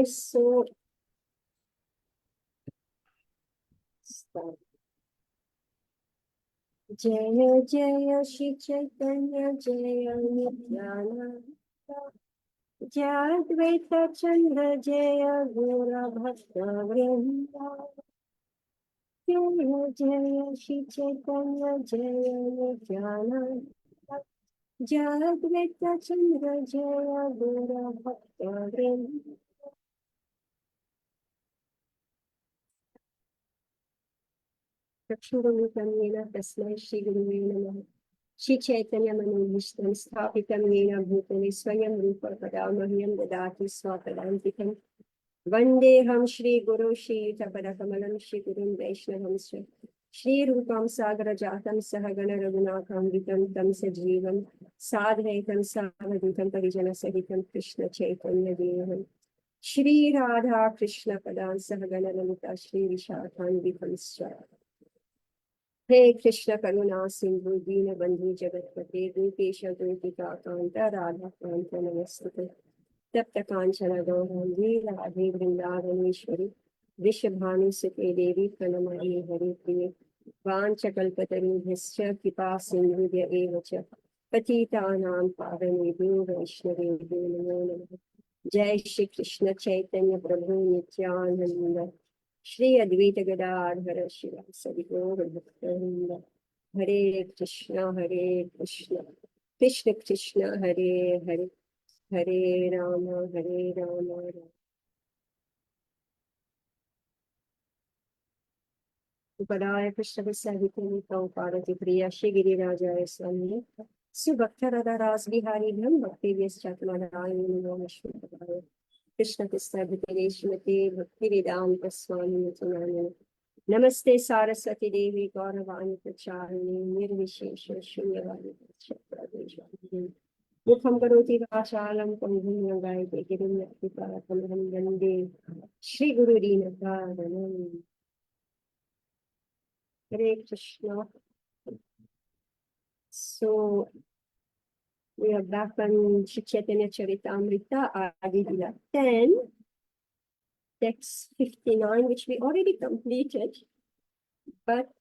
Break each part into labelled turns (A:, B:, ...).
A: so start. Jaya Jaya Shri Chaitanya Jaya Nityananda Jaya Advaita Chandra Jaya Gura Bhakta Vrinda Jaya Jaya Shri Chaitanya Jaya Nityananda Jaya Advaita Chandra Jaya Gura Bhakta Vrinda. Chakshurumutanyena tasmai Shri Guruve Namaha. Shri Chaitanya Manobhishtam Sthapitam Yena Bhutale Swayam Rupa Padamahyam Dadati Swapadantikam Vandeham Shri Guru Shri Tapadakamalam Shri Gurun Vaishnavam Shri Rupam Sagara Jatam Sahagana Raghunatham Tam Sajivam Sadhaitam Savadutam Parijana Sahitam Krishna Chaitanya Devam Shri Radha Krishna Padan Sahagana Lalita Shri Vishakhan Vikamsra. हे कृष्ण करुणा सिंधु दीन बंधु जगतपते रूपेश गोपिका कांत राधा कांत नमस्ते तप्त कांचन गौरांगी राधे वृंदावनेश्वरी विश्वभानु सुते देवी प्रणमामि हरि प्रिये वाञ्छकल्पतरुभ्यश्च कृपा सिन्धुभ्य एव च पतितानां पावनेभ्यो वैष्णवेभ्यो नमो नमः। जय श्री कृष्ण चैतन्य प्रभु नित्यानंद श्री अद्वैत गदाधर शिवासादि गौर भक्तवृंद हरे कृष्ण कृष्ण कृष्ण हरे हरे हरे राम उपदाय कृष्णविसहितं पार्वती प्रिया श्री गिरिराजाय स्वामी सुभक्तरदरास बिहारी भ्रम भक्तिव्यश्चात्मनाय नमः। कृष्ण कृष्ण श्रीमते भक्ति वेदांत स्वामी चुनाने नमस्ते सारस्वती देवी गौरवाणी प्रचारिणी निर्विशेष शून्यवादी मुखम करोति वाचालं पंगुं गायते गिरिं यत्कृपातमहं वन्दे Shri गुरुदीनतारणम्। Hare Krishna. So we are back on Shri Chaitanya Charitamrita, Adi 10, text 59, which we already completed, but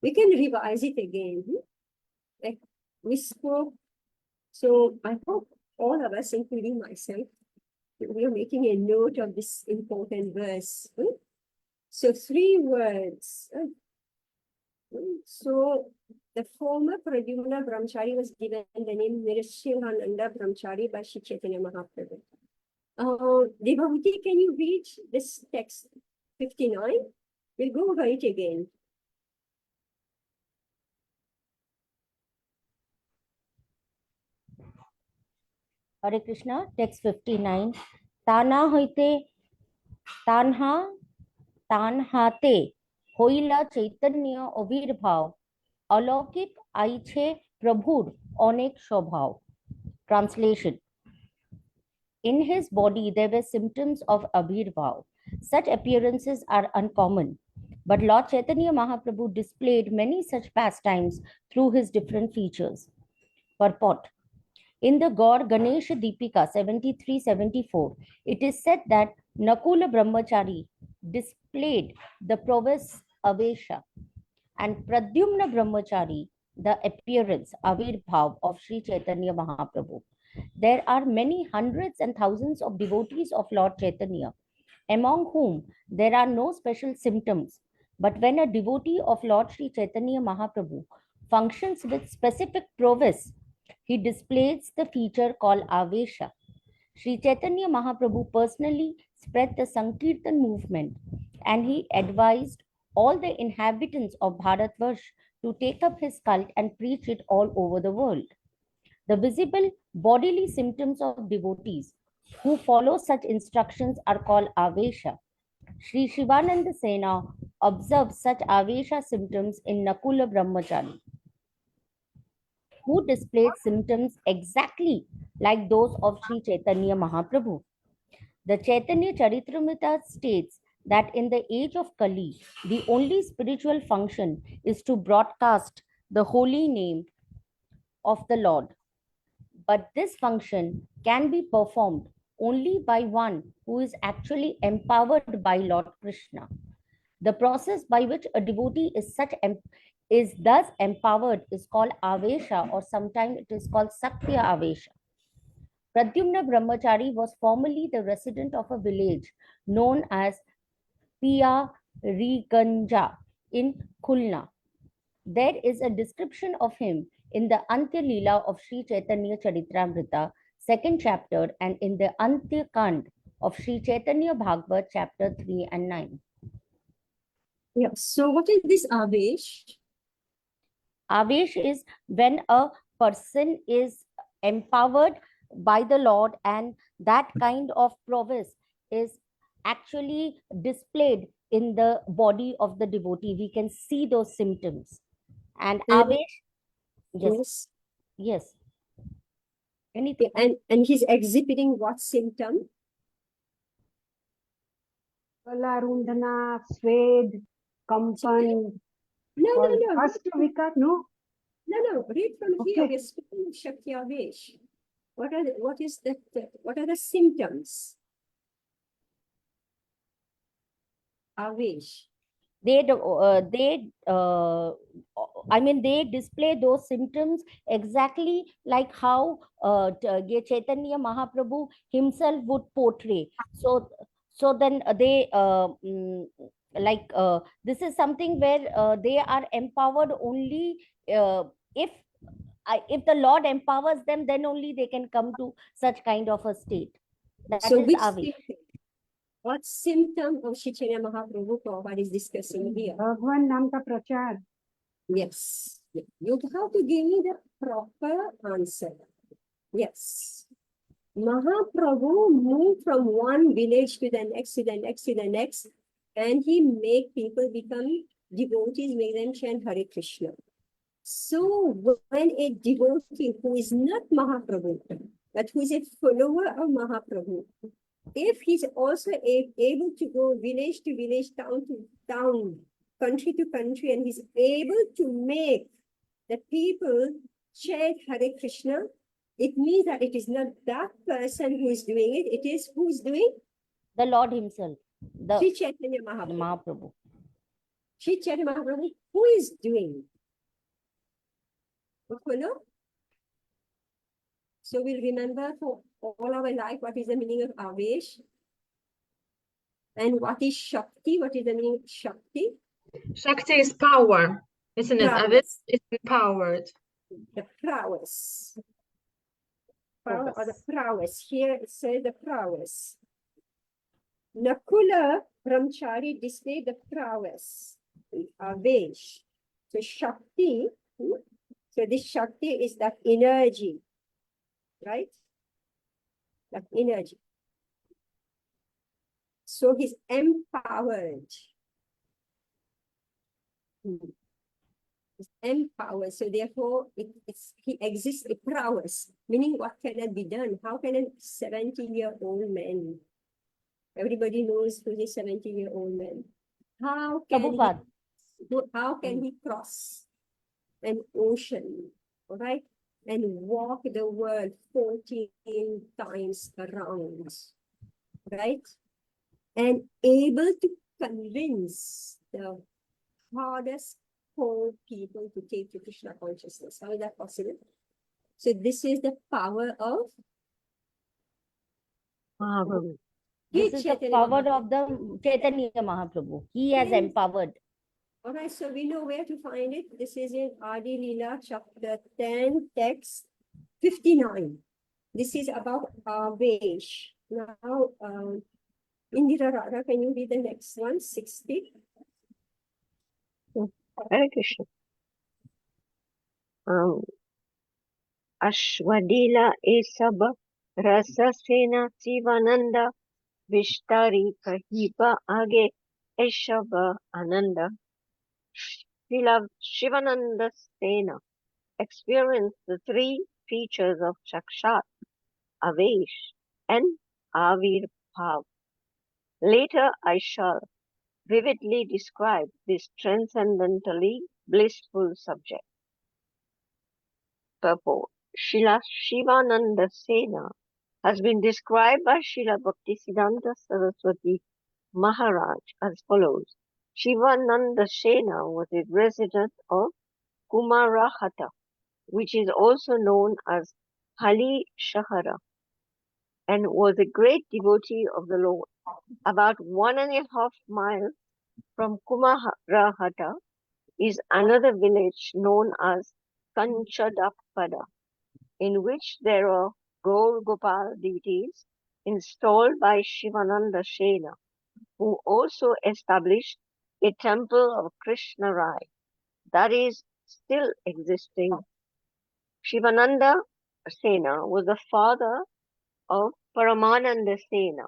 A: we can revise it again. Like we spoke, so I hope all of us, including myself, we are making a note of this important verse. So 3 words. So the former Pradyumna Brahmachari was given the name Nrsimhananda Brahmachari by Shri Chaitanya Mahaprabhu. Devabhuti, can you read this text 59? We'll go over it again.
B: Hare Krishna, text 59. Tana hoite, tanhate, hoila chaitanya avirbhav, alokik aiche prabhur onek shobhav. Translation. In his body there were symptoms of avirbhav. Such appearances are uncommon, but Lord Chaitanya Mahaprabhu displayed many such pastimes through his different features. Purport. In the Gaur Ganesha Deepika 73-74, it is said that Nakula Brahmachari displayed the prowess Avesha and Pradyumna Brahmachari the appearance Avirbhav of Sri Chaitanya Mahaprabhu. There are many hundreds and thousands of devotees of Lord Chaitanya, among whom there are no special symptoms. But when a devotee of Lord Sri Chaitanya Mahaprabhu functions with specific prowess, he displays the feature called Avesha. Sri Chaitanya Mahaprabhu personally spread the Sankirtan movement, and he advised all the inhabitants of Bharatvarsh to take up his cult and preach it all over the world. The visible bodily symptoms of devotees who follow such instructions are called Avesha. Sri Shivananda Sena observes such Avesha symptoms in Nakula Brahmachari, who displayed symptoms exactly like those of Sri Chaitanya Mahaprabhu. The Chaitanya Charitamrita states that in the age of Kali, the only spiritual function is to broadcast the holy name of the Lord. But this function can be performed only by one who is actually empowered by Lord Krishna. The process by which a devotee is thus empowered is called avesha, or sometimes it is called sakya avesha. Pradyumna Brahmachari was formerly the resident of a village known as Piyariganja in Khulna. There is a description of him in the Antya Lila of Sri Chaitanya Charitamrita, second chapter, and in the Antya Kand of Sri Chaitanya Bhagavad, chapter 3 and 9.
A: Yeah. So what is this Avesh?
B: Avesh is when a person is empowered by the Lord, and that kind of prowess is actually displayed in the body of the devotee. We can see those symptoms. And
A: And
B: Avesh, yes,
A: yes.
B: yes. Anything.
A: Yeah, and he's exhibiting what symptom?
C: Kalarundhana, Swed, Kampan,
A: No,
C: or
A: no, no.
C: first Vikat, no?
A: No. Read from here.
C: Okay.
A: We're speaking of Shakti Avesh. What are the symptoms? Avesh.
B: They display those symptoms exactly like how Chaitanya Mahaprabhu himself would portray. So then this is something where they are empowered only if if the Lord empowers them, then only they can come to such kind of a state. That
A: So
B: is
A: which
B: Avesh.
A: symptom? What symptom of Chaitanya Mahaprabhu Prabhupada is discussing here?
C: Bhagwan Nam ka prachar.
A: Yes. You have to give me the proper answer. Yes. Mahaprabhu moved from one village to the next, to the next, to the next, and he made people become devotees, make them chant Hare Krishna. So when a devotee who is not Mahaprabhu, but who is a follower of Mahaprabhu, if he's also able to go village to village, town to town, country to country, and he's able to make the people chant Hare Krishna, it means that it is not that person who is doing it, it is who is doing?
B: The Lord himself, the
A: Sri Chaitanya Mahaprabhu.
B: Mahaprabhu.
A: Sri Chaitanya Mahaprabhu, who is doing? Follow? So we'll remember for all our life what is the meaning of Avesh. And what is Shakti? What is the meaning of Shakti?
D: Shakti is power, isn't it? Avid
A: Prowess.
D: is empowered.
A: The prowess. Power or the
B: Prowess.
A: prowess. Here it says the prowess. Nakula Brahmachari displayed the prowess. Avesh. So Shakti. So this Shakti is that energy. Right? That energy. So he's empowered. He's empowered. So therefore, he exists a prowess. Meaning what cannot be done? How can a 70-year-old man, everybody knows who is a 70-year-old man, how
B: Prabhupada.
A: can he cross an ocean, all right, and walk the world 14 times around, right? And able to convince the hardest core people to take to Krishna consciousness. How is that possible? So this is the power of
C: Mahaprabhu.
B: This is the
A: Chaitanya
B: power
A: Mahaprabhu.
B: of the Chaitanya Mahaprabhu. He has
A: Yes.
B: empowered.
A: All right, so we know where to find it. This is in Adi Leela, chapter 10, text 59. This is about Avesh. Now, Indira Radha, can you read the next one, 60?
C: Hare Krishna. Ashwadila e sab rasa sena sivananda vishtari kahiba age eshava ananda. Shivananda Sena experienced the three features of Chakshat, Avesh, and Avirbhav. Later I shall vividly describe this transcendently blissful subject. Purport. Srila Shivananda Sena has been described by Srila Bhaktisiddhanta Saraswati Maharaj as follows. Shivananda Sena was a resident of Kumarahata, which is also known as Hali Shahara, and was a great devotee of the Lord. About 1.5 miles from Kumarahata is another village known as Kanchadapada, in which there are Gaur Gopal deities installed by Shivananda Sena, who also established a temple of Krishna Rai that is still existing. Shivananda Sena was the father of Paramananda Sena,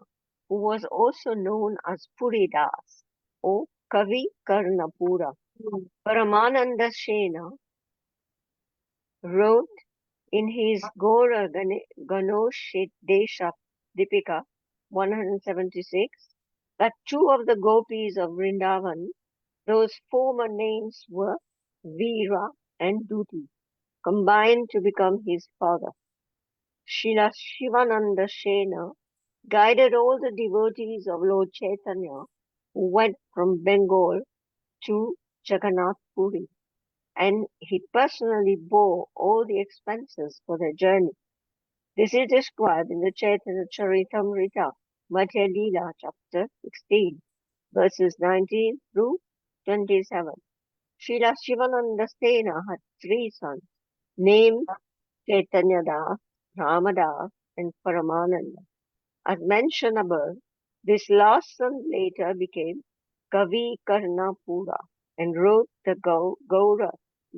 C: who was also known as Puri Das or Kavi Karnapura. Paramananda Sena wrote in his Gora Ganoshidesha Dipika 176 that two of the gopis of Vrindavan, those former names were Veera and Duti, combined to become his father. Srila Shivananda Sena guided all the devotees of Lord Chaitanya who went from Bengal to Jagannath Puri, and he personally bore all the expenses for their journey. This is described in the Chaitanya Charitamrita, Madhya Lila, chapter 16, verses 19 through 27. Srila Shivananda Sena had 3 sons, named Chaitanya Das, Ramadas, and Paramananda. As mentioned above, this last son later became Kavi Karnapura and wrote the Gaura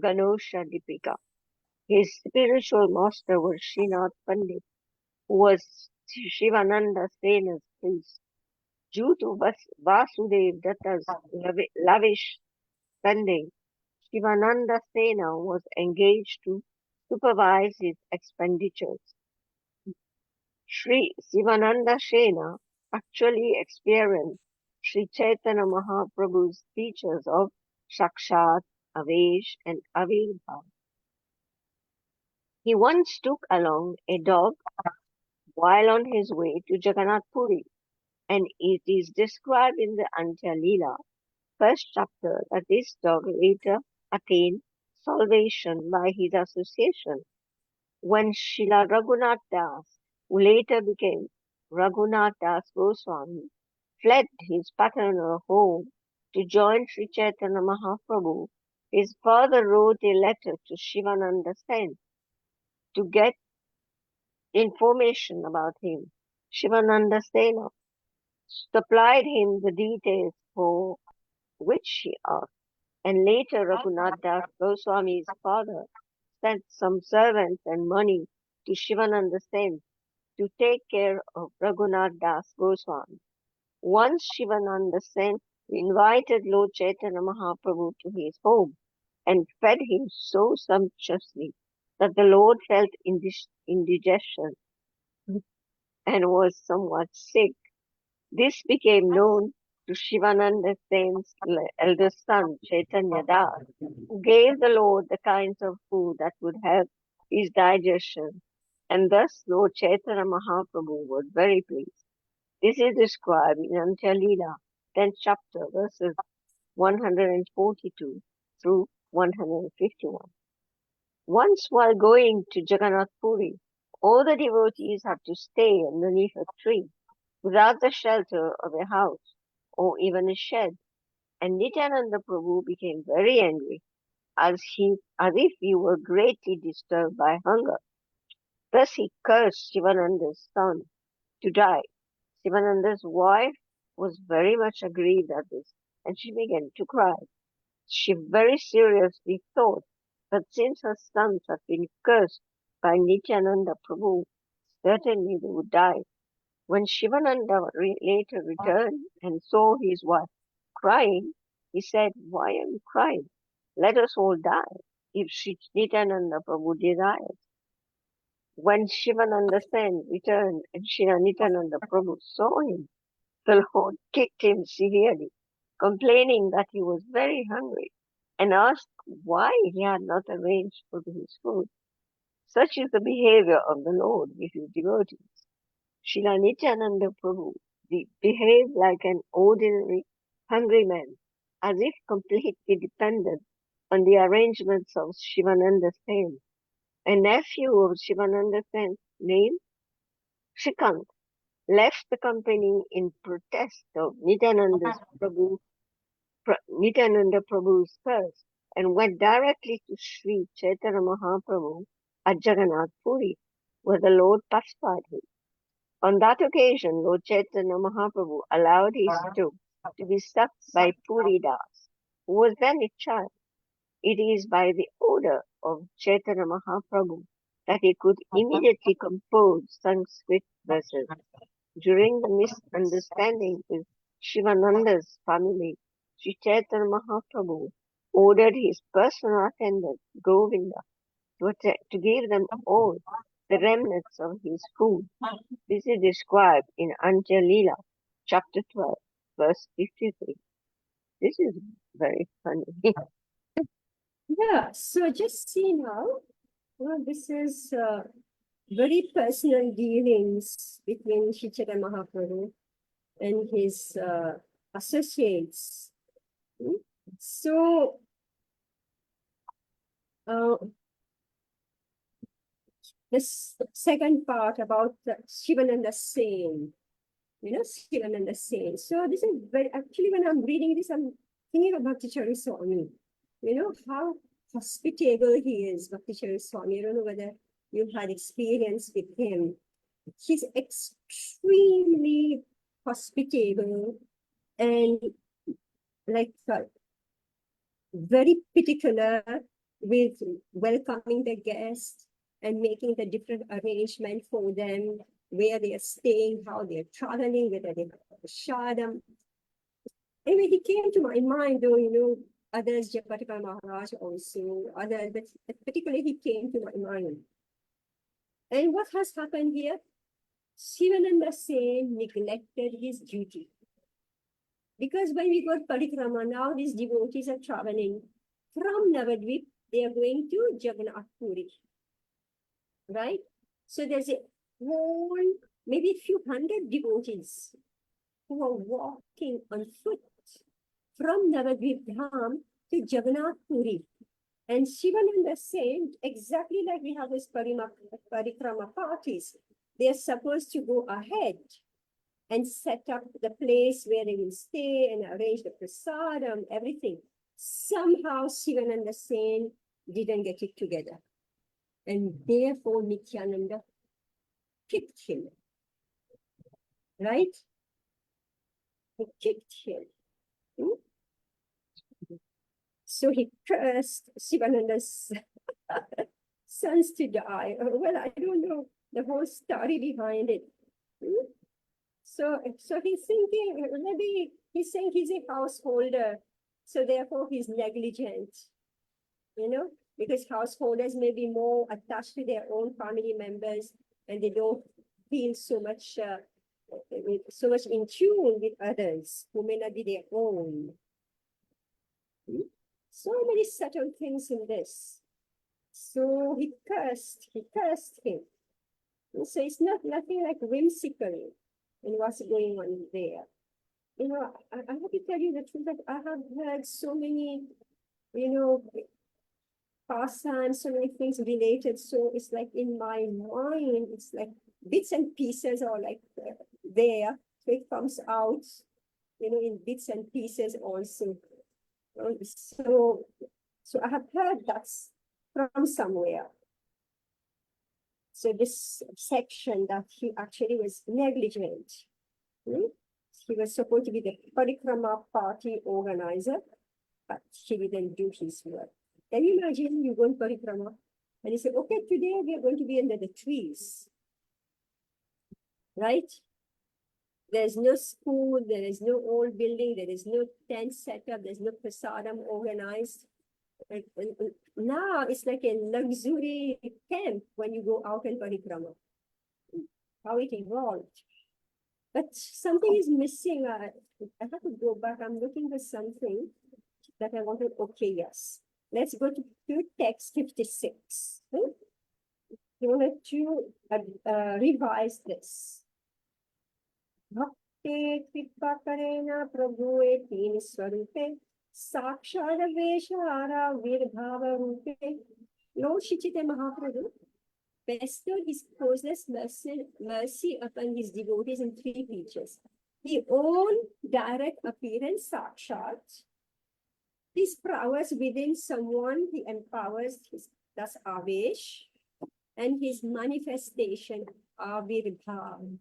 C: Ganosha Dipika. His spiritual master was Srinath Pandit, who was Shivananda Sena's priest. Due to Vasudev Datta's lavish spending, Shivananda Sena was engaged to supervise his expenditures. Sri Sivananda Sena actually experienced Sri Chaitanya Mahaprabhu's teachers of Sakshat, Avesh, and Avirbhav. He once took along a dog while on his way to Jagannath Puri, and it is described in the Antya Lila, first chapter, that this dog later attained salvation by his association. When Srila Raghunath Das, who later became Raghunath Das Goswami, fled his paternal home to join Sri Chaitanya Mahaprabhu, his father wrote a letter to Shivananda Sen to get information about him. Shivananda Sena supplied him the details for which he asked, and later Raghunath Das Goswami's father sent some servants and money to Shivananda Sen to take care of Raghunath Das Goswami. Once Shivananda Sen invited Lord Chaitanya Mahaprabhu to his home and fed him so sumptuously that the Lord felt indigestion and was somewhat sick. This became known to Shivananda Sen's eldest son, Chaitanya Das, who gave the Lord the kinds of food that would help his digestion, and thus Lord Chaitanya Mahaprabhu was very pleased. This is described in Antya Lila, 10th chapter, verses 142 through 151. Once while going to Jagannath Puri, all the devotees had to stay underneath a tree, without the shelter of a house or even a shed, and Nityananda Prabhu became very angry, as if he were greatly disturbed by hunger. Thus he cursed Shivananda's son to die. Shivananda's wife was very much aggrieved at this, and she began to cry. She very seriously thought that since her sons had been cursed by Nityananda Prabhu, certainly they would die. When Shivananda later returned and saw his wife crying, he said, "Why are you crying? Let us all die, if Sri Nityananda Prabhu desires." When Shivananda Sen returned and Sri Nityananda Prabhu saw him, the Lord kicked him severely, complaining that he was very hungry, and asked why he had not arranged for his food. Such is the behavior of the Lord with his devotees. Srila Nityananda Prabhu behaved like an ordinary hungry man, as if completely dependent on the arrangements of Shivananda Sen. A nephew of Shivananda Sen named Shrikant left the company in protest of Nityananda Prabhu's curse and went directly to Sri Chaitanya Mahaprabhu at Jagannath Puri, where the Lord pacified him. On that occasion, Lord Chaitanya Mahaprabhu allowed his dog to be sucked by Puri Das, who was then a child. It is by the order of Chaitanya Mahaprabhu that he could immediately compose Sanskrit verses. During the misunderstanding with Shivananda's family, Sri Chaitanya Mahaprabhu ordered his personal attendant, Govinda, to give them all the remnants of his food. This is described in Lila, chapter 12, verse 53. This is very funny.
A: Yeah, so just see now, this is very personal dealings between Sri Chaitanya Mahaprabhu and his associates. So, this second part about the Shivananda Sen, Shivananda Sen. So this is very, actually when I'm reading this, I'm thinking of Bhakticharya Swami. How hospitable he is, Bhakticharya Swami. I don't know whether you've had experience with him. He's extremely hospitable and like very particular with welcoming the guests and making the different arrangement for them, where they are staying, how they're traveling, whether they have a shadam. Anyway, he came to my mind, though, others, Japatika Maharaj also, others, but particularly he came to my mind. And what has happened here? Shivananda Sen neglected his duty. Because when we got parikrama, now these devotees are traveling from Navadvip, they are going to Jagannath Puri. Right? So there's a whole, maybe a few hundred devotees who are walking on foot from Navadvip Dham to Jagannath Puri. And Shivananda Sen, exactly like we have this parikrama parties, they are supposed to go ahead and set up the place where they will stay and arrange the prasadam, everything. Somehow Shivananda Sen didn't get it together. And therefore Nityananda kicked him. Right? He kicked him. So he cursed Shivananda's sons to die. Well, I don't know the whole story behind it. So he's thinking, maybe he's saying he's a householder, so therefore he's negligent, because householders may be more attached to their own family members and they don't feel so much in tune with others who may not be their own. So many subtle things in this. So he cursed him. And so it's nothing like whimsical in what's going on there. I have to tell you the truth that I have heard so many, pastimes, so many things related. So it's like in my mind, it's like bits and pieces are like there. So it comes out, in bits and pieces also. So I have heard that from somewhere. So this section that he actually was negligent. He was supposed to be the parikrama party organizer, but he didn't do his work. Can you imagine you go on parikrama and you say, okay, today we are going to be under the trees. Right? There's no school, there is no old building, there is no tent set up, there's no prasadam organized. And now it's like a luxury camp when you go out in parikrama. How it evolved. But something is missing. I have to go back. I'm looking for something that I wanted. Okay, yes. Let's go to text 56. You wanted to revise this. Bhakti kripa karena prabhu e teen swarupe sakshadaveshara virbhava rupe. Lord Shri Chaitanya Mahaprabhu bestowed his closeness mercy upon his devotees in three features. The own direct appearance, sakshat, his prowess within someone, he empowers his, thus avesh, and his manifestation, avirbhav.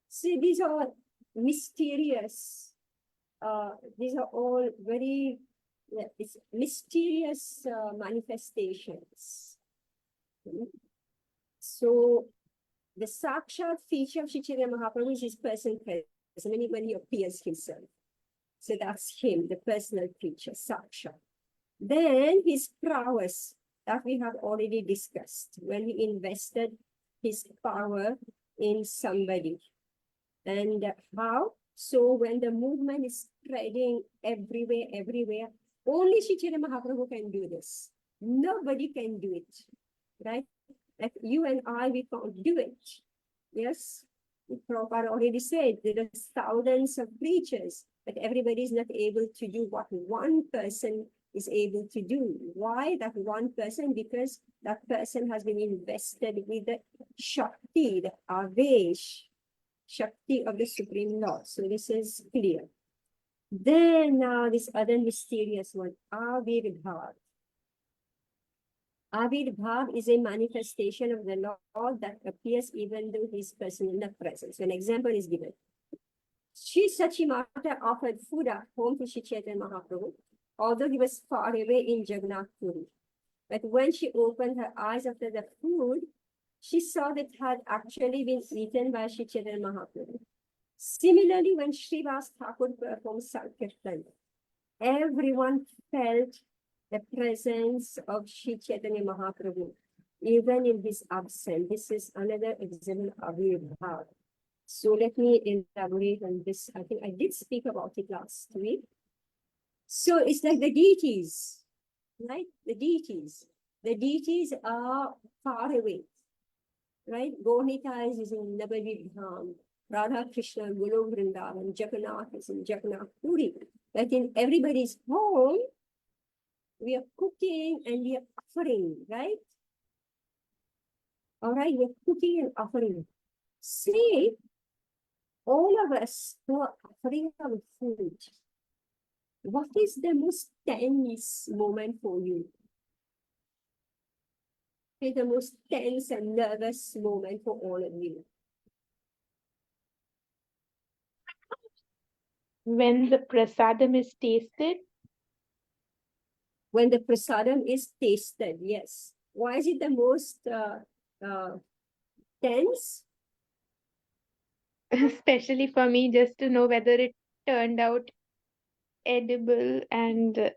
A: See, these are mysterious, these are all very it's mysterious manifestations. So the Sakshat feature of Shri Chaitanya Mahaprabhu is his personal presence when he appears himself. So that's him, the personal feature, Sakshat. Then his prowess, that we have already discussed, when he invested his power in somebody. And how? So when the movement is spreading everywhere, only Shri Chaitanya Mahaprabhu can do this. Nobody can do it, right? Like you and I, we can't do it. Yes, Prabhupada already said there are thousands of preachers, but everybody is not able to do what one person is able to do. Why that one person? Because that person has been invested with the Shakti, the Avesh, Shakti of the Supreme Lord. So this is clear. Then now this other mysterious one, Avirbhav. Avirbhav is a manifestation of the Lord that appears even though he is present in the presence. So an example is given. Sri Sachimata offered food at home to Shri Chaitanya Mahaprabhu, although he was far away in Jagannath Puri. But when she opened her eyes after the food, she saw that it had actually been eaten by Shri Chaitanya Mahaprabhu. Similarly, when Srivas Thakur performed Sankirtan, everyone felt the presence of Shri Chaitanya Mahaprabhu, even in his absence. This is another example of Avirbhav. So let me elaborate on this. I think I did speak about it last week. So it's like the deities, right? The deities. The deities are far away, right? Gaunita is in Navadvip Radha Krishna, Guru Vrindavan, Jagannath is in Jagannath Puri. But in everybody's home, we are cooking and we are offering, right? All right, we're cooking and offering. See, all of us who are offering our food, what is the most tense moment for you? Okay, the most tense and nervous moment for all of you.
E: When the prasadam is tasted,
A: When the prasadam is tasted, yes. Why is it the most tense?
E: especially for me, just to know whether it turned out edible and,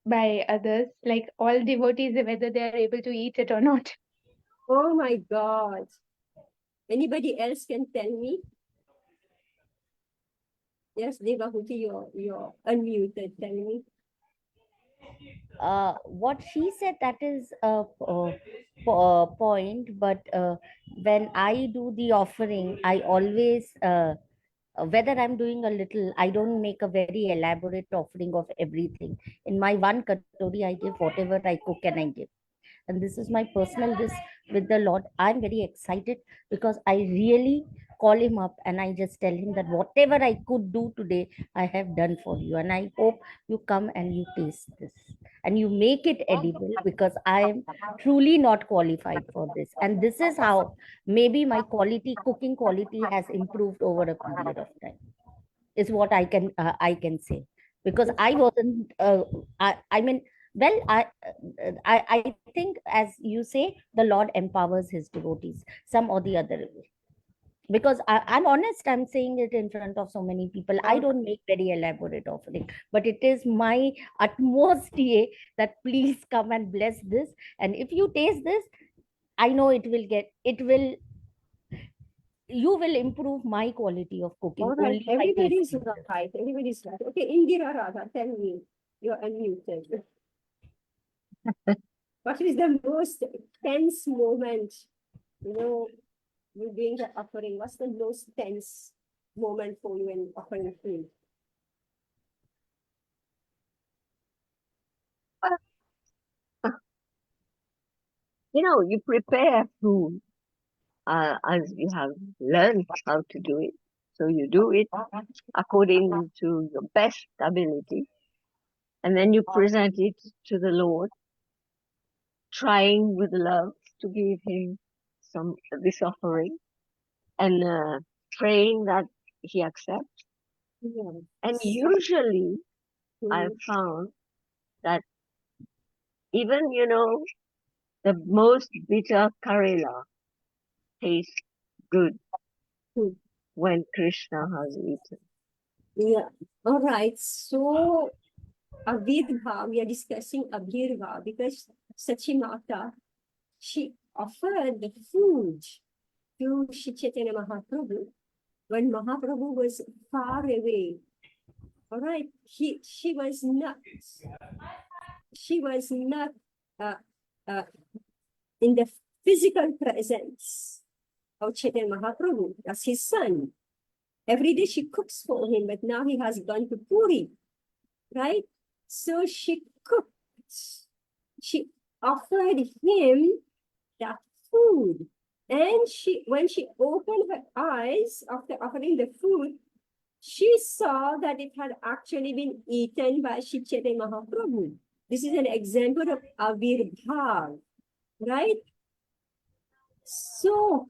E: by others, like all devotees, whether they are able to eat it or not.
A: Oh my God. Anybody else can tell me? Yes, Devahuti, you're unmuted. Tell me.
B: What she said, that is a, point, but when I do the offering, I always whether I'm doing a little, I don't make a very elaborate offering of everything. In my one katori, I give whatever I cook and I give. And this is my personal this with the Lord. I'm very excited because I really call him up and I just tell him that whatever I could do today, I have done for you. And I hope you come and you taste this and you make it edible, because I am truly not qualified for this. And this is how maybe my cooking quality has improved over a period of time, is what I can say, because I wasn't I mean, well, I think, as you say, the Lord empowers his devotees some or the other way. Because I'm honest, I'm saying it in front of so many people. I don't make very elaborate offering, but it is my utmost that please come and bless this. And if you taste this, I know you will improve my quality of cooking
A: All right,
B: only by
A: everybody's
B: tasting this.
A: right. Everybody's right. Okay, Indira Radha, tell me. You're unmuted. What is the most tense moment, you know, you doing the offering, what's the most tense moment for you in offering food?
C: You prepare food as you have learned how to do it. So you do it according to your best ability. And then you present it to the Lord, trying with love to give him this offering and praying that he accepts.
A: Yeah.
C: And usually I've found that even, the most bitter Karela tastes good
A: Hmm.
C: when Krishna has eaten.
A: Yeah. All right. So Avirbhav, we are discussing Avirbhav because Sachimata, she offered the food to Shri Chaitanya Mahaprabhu when Mahaprabhu was far away. All right. She was not uh, uh, in the physical presence of Chaitanya Mahaprabhu as his son. Every day she cooks for him, but now he has gone to Puri, right? So she cooked. She offered him that food. And when she opened her eyes after offering the food, she saw that it had actually been eaten by Shri Chaitanya Mahaprabhu. This is an example of Avirbhav, right? So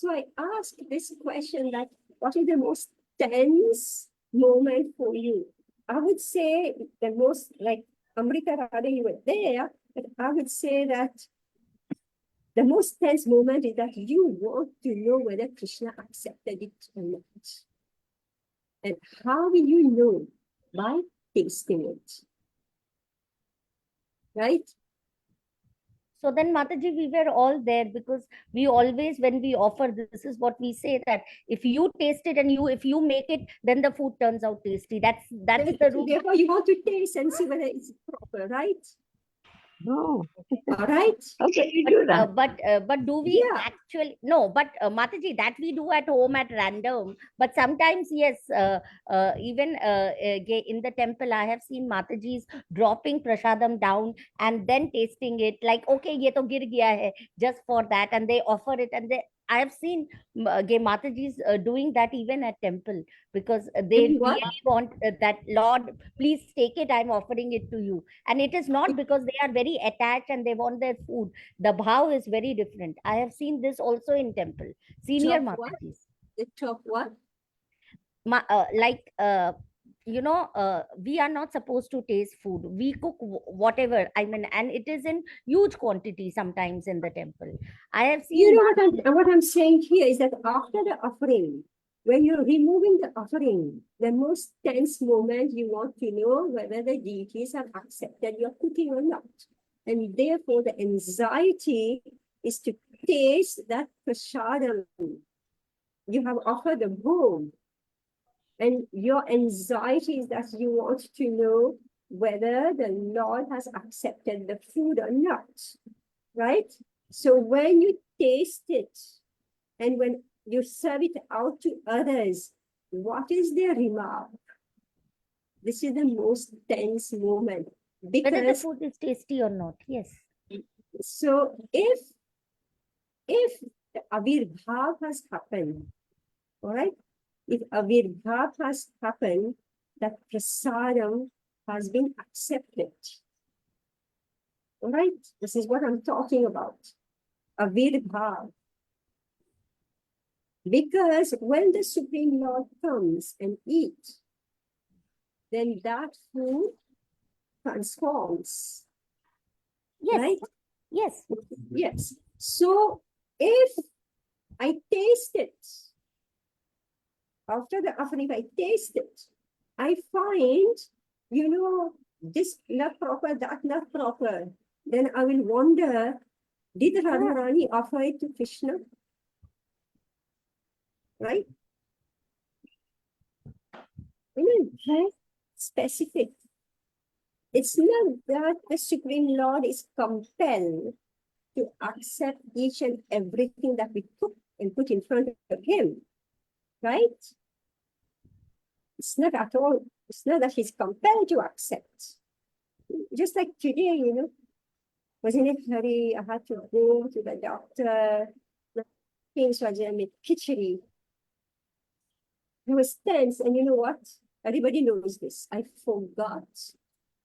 A: I asked this question that what is the most tense moment for you? I would say the most, like Amrita Radha, you were there, but I would say that the most tense moment is that you want to know whether Krishna accepted it or not. And how will you know? By tasting it. Right?
B: So then, Mataji, we were all there because we always, when we offer, this is what we say, that if you taste it and if you make it, then the food turns out tasty. That's the rule.
A: Therefore, you want to taste and see whether it's proper, right?
C: No.
A: All right.
C: How can you do that?
B: But do we
A: Yeah.
B: actually? No, but Mataji, that we do at home at random. But sometimes, yes, even in the temple, I have seen Matajis dropping prasadam down and then tasting it like, okay, ye to gir gaya hai, just for that, and they offer it, and I have seen Matajis doing that even at temple because they
A: Doing what?
B: really want that, Lord, please take it. I'm offering it to you, and it is not because they are very attached and they want their food. The bhav is very different. I have seen this also in temple. Senior
A: Chop what?
B: Matajis.
A: The chop what?
B: Like we are not supposed to taste food. We cook whatever, I mean, and it is in huge quantity sometimes in the temple. I have
A: You
B: seen
A: know what I'm saying here is that after the offering, when you're removing the offering, the most tense moment you want to know whether the deities have accepted your cooking or not. And therefore, the anxiety is to taste that prasadam you have offered the bhog. And your anxiety is that you want to know whether the Lord has accepted the food or not, right? So when you taste it and when you serve it out to others, what is their remark? This is the most tense moment
B: whether the
A: because
B: food is tasty or not. Yes.
A: so if the Avirbhav has happened, all right, if Avirbhav has happened, that prasadam has been accepted. All right, this is what I'm talking about. Avirbhav. Because when the Supreme Lord comes and eats, then that food transforms.
B: Yes.
A: Right?
B: Yes.
A: Yes. So if I taste it, after the offering, if I taste it, I find, this not proper, that not proper, then I will wonder, did Radharani offer it to Krishna? Right? Very specific. It's not that the Supreme Lord is compelled to accept each and everything that we cook and put in front of him, right? It's not at all, it's not that he's compelled to accept. Just like today, you know, was in a hurry, I had to go to the doctor, things were with kitchery. I was tense, and you know what? Everybody knows this. I forgot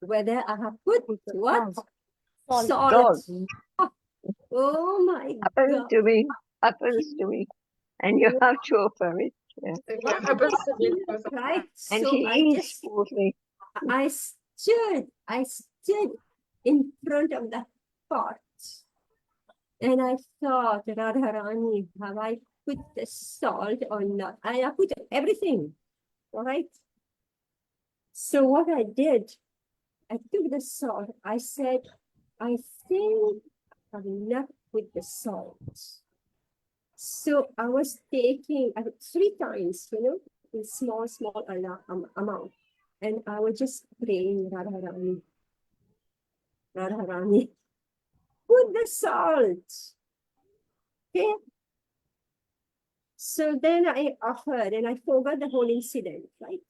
A: whether I have put what?
B: Salt.
A: Salt.
C: Salt.
A: Oh my
C: Happens
A: God.
C: to me. Happens to me. And you have to offer it. Yeah.
D: Yeah, happens to me also.
A: Right?
C: And
A: So
C: she
A: I
C: eats
A: just,
C: poorly.
A: I stood in front of that pot. And I thought, Radharani, have I put the salt or not? And I put everything, all right? So what I did, I took the salt. I said, I think I've not put the salt. So I was taking 3 times, you know, in small amount. And I was just praying, Radharani, Radharani, put the salt. Okay. So then I offered, and I forgot the whole incident, right?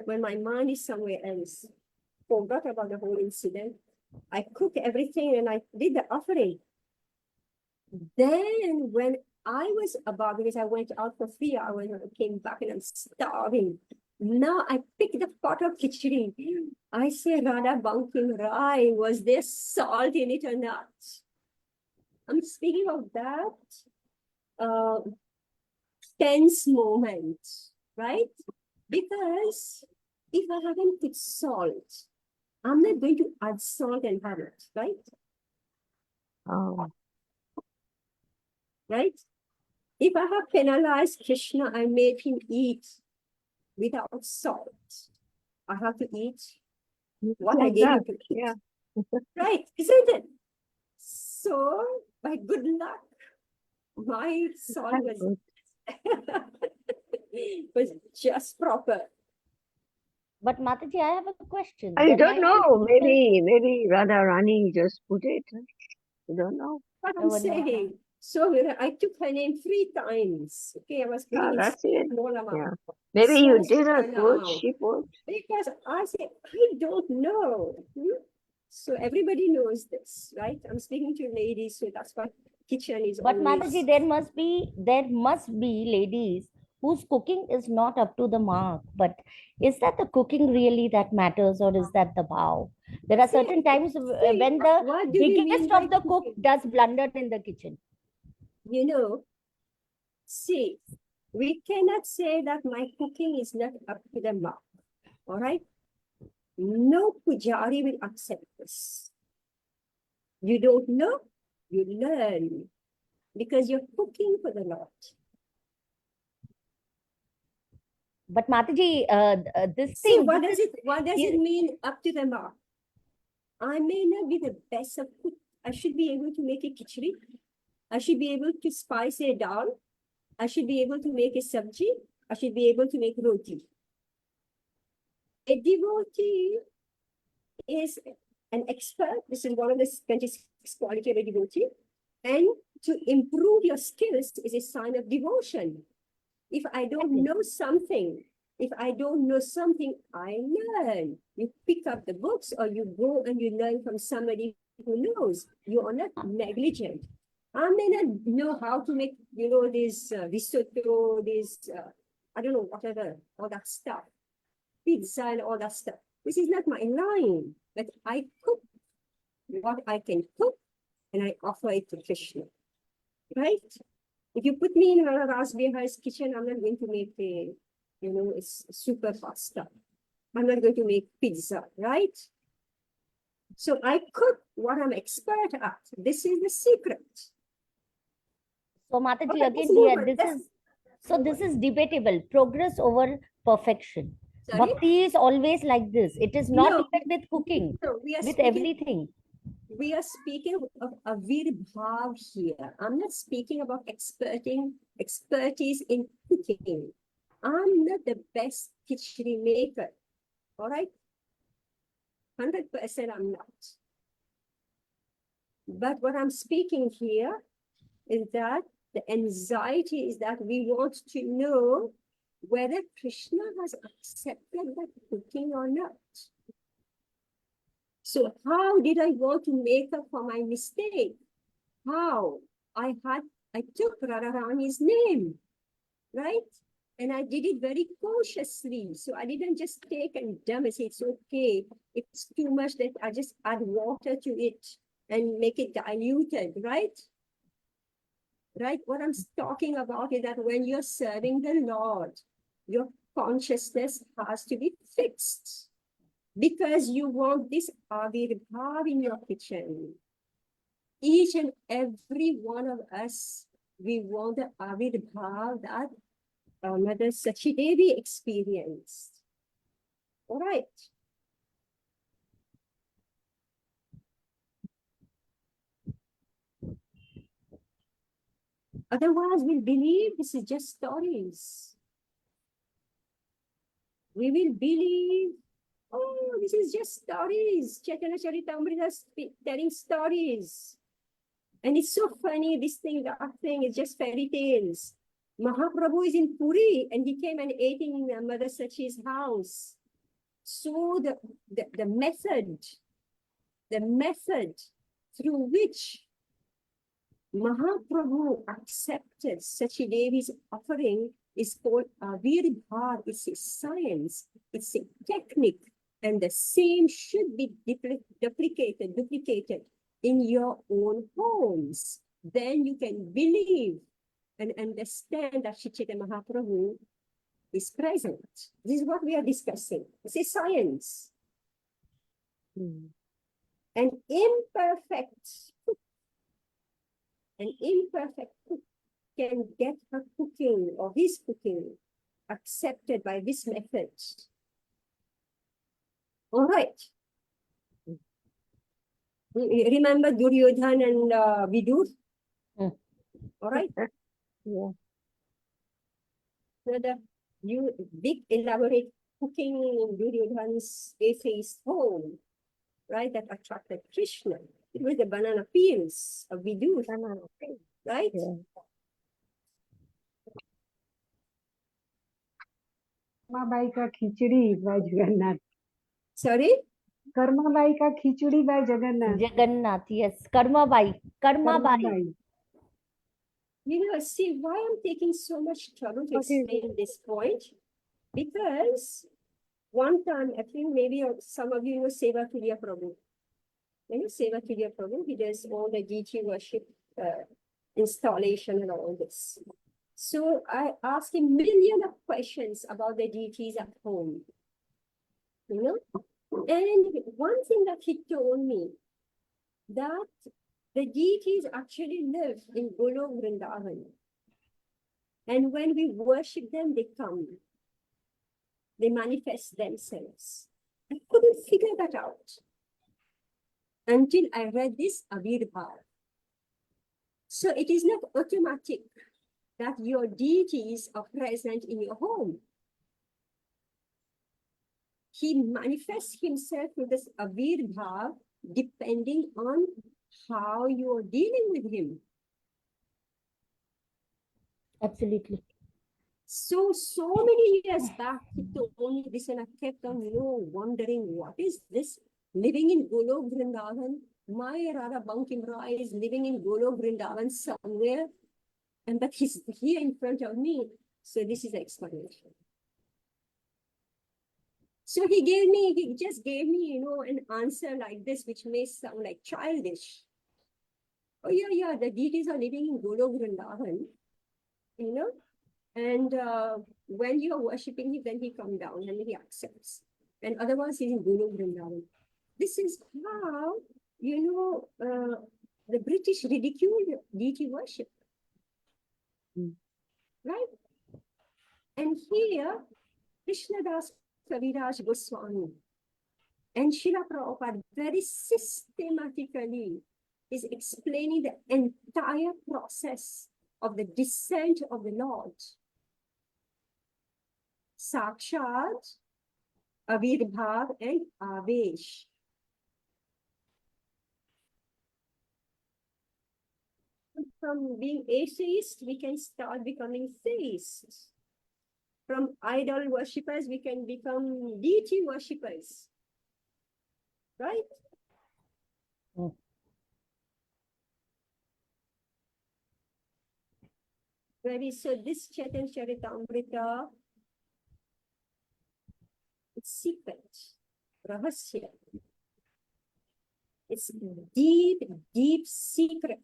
A: When my mind is somewhere else, forgot about the whole incident. I cooked everything and I did the offering. Then when I was about, because I went out for 3 hours and I came back and I'm starving. Now I picked the pot of khichdi. I say, Radha Banking Rai, was there salt in it or not? I'm speaking of that tense moment, right? Because if I haven't put salt, I'm not going to add salt and have it, right?
C: Oh.
A: Right? If I have penalized Krishna, I made him eat without salt. I have to eat what I
C: Like
A: gave him
C: that.
A: to eat.
C: Yeah.
A: Right, isn't it? So, by good luck, my salt
C: That's
A: was,
C: good.
A: was just proper.
B: But Mataji, I have a question.
C: I
B: There
C: don't
B: might
C: know.
B: be
C: Maybe Radharani just put it. You don't know.
A: What
B: No
A: I'm
B: one knows.
A: saying. So I took her name 3 times. Okay, I was
C: Ah,
A: putting in
C: that's it.
A: small amount.
C: Yeah. Maybe you
A: Small
C: didn't put,
A: amount.
C: she put.
A: Because I say, I don't know. So everybody knows this, right? I'm speaking to ladies, so that's why kitchen is
B: But
A: always.
B: Mataji, there must be ladies whose cooking is not up to the mark. But is that the cooking really that matters, or is that the bow? There are certain times when the
A: What do we mean
B: biggest
A: by
B: of the cook
A: cooking?
B: does blunder in the kitchen.
A: You know, see, we cannot say that my cooking is not up to the mark. All right? No pujari will accept this. You don't know, you learn. Because you're cooking for the Lord.
B: But Mataji, this
A: See,
B: thing,
A: what does it
B: is-
A: mean up to the mark? I may not be the best of cook. I should be able to make a khichdi. I should be able to spice a dal. I should be able to make a sabji. I should be able to make roti. A devotee is an expert. This is one of the 26 qualities of a devotee. And to improve your skills is a sign of devotion. If I don't know something, I learn. You pick up the books or you go and you learn from somebody who knows. You are not negligent. I may not know how to make, this risotto, I don't know, whatever, all that stuff. Pizza and all that stuff. This is not my line. But I cook what I can cook and I offer it to Krishna. Right? If you put me in Ras Bihar's kitchen, I'm not going to make a super pasta. I'm not going to make pizza, right? So I cook what I'm expert at. This is the secret.
B: so Mataji,
A: Okay,
B: again
A: let's move
B: here,
A: on.
B: this is debatable. Progress over perfection.
A: Sorry?
B: Bhakti is always like this. It is not
A: No.
B: even with cooking,
A: No,
B: with everything.
A: we are speaking of Avir Bhav here. I'm not speaking about expertise in cooking. I'm not the best khichdi maker. All right? 100% I'm not. But what I'm speaking here is that The anxiety is that we want to know whether Krishna has accepted that cooking or not. So how did I go to make up for my mistake? How? I took Radharani's name, right? And I did it very cautiously. So I didn't just take and dump and say, it's okay. It's too much that I just add water to it and make it diluted, right? Right? What I'm talking about is that when you're serving the Lord, your consciousness has to be fixed because you want this avirbhav in your kitchen. Each and every one of us, we want the avirbhav that Mother Sachidevi experienced. All right. Otherwise, we'll believe this is just stories. We will believe, oh, this is just stories. Chaitanya Charitamrita is telling stories. And it's so funny, this thing, that thing is just fairy tales. Mahaprabhu is in Puri and he came and ate in Mother Sachi's house. So the method through which Mahaprabhu accepted Sachi Devi's offering is called Avirbhav. It's a science, it's a technique, and the same should be duplicated in your own homes. Then you can believe and understand that Shri Chaitanya Mahaprabhu is present. This is what we are discussing. It's a science. An imperfect cook can get her cooking or his cooking accepted by this method. All right. Remember Duryodhan and Vidur? All right.
C: Yeah.
A: So the big elaborate cooking in Duryodhan's atheist home, right? That attracted Krishna. It was the banana peels of Vidur, right?
C: Yeah.
F: Karmabai का खिचड़ी by Jagannath.
A: Sorry?
F: Karmabai का खिचड़ी by Jagannath.
B: Jagannath, yes. Karmabai.
F: Karmabai.
A: You know, see why I'm taking so much trouble to
F: What is
A: explain this point? Because one time, I think maybe some of you know Seva Turiya Prabhu. You know Seva Turiya Prabhu, he does all the deity worship installation and all this. So I asked him million of questions about the deities at home. You know? And one thing that he told me, that the deities actually live in Golok Vrindavan. And when we worship them, they come. They manifest themselves. I couldn't figure that out until I read this Avirbhav. So it is not automatic that your deities are present in your home. He manifests himself with this Avirbhav depending on how you are dealing with him.
B: Absolutely.
A: So many years back, he told me this, and I kept on, wondering, what is this? Living in Golok Vrindavan, my Radha Bankim Rai is living in Golok Vrindavan somewhere, and that he's here in front of me. So this is the explanation. So he just gave me, an answer like this, which may sound like childish. Oh yeah, the deities are living in Golok Vrindavan, and when you are worshipping him, then he comes down and he accepts. And otherwise, he's in Golok Vrindavan. This is how, the British ridiculed deity worship. Right? And here, Krishnadas Kaviraj Goswami and Srila Prabhupada very systematically is explaining the entire process of the descent of the Lord. Sakshat, Avirbhav, and Avesh. from being atheist, we can start becoming theists. From idol worshippers, we can become deity worshippers. Right?
B: Mm.
A: So this Chaitanya Charitamrita, it's secret, rahasya. It's deep, deep secret.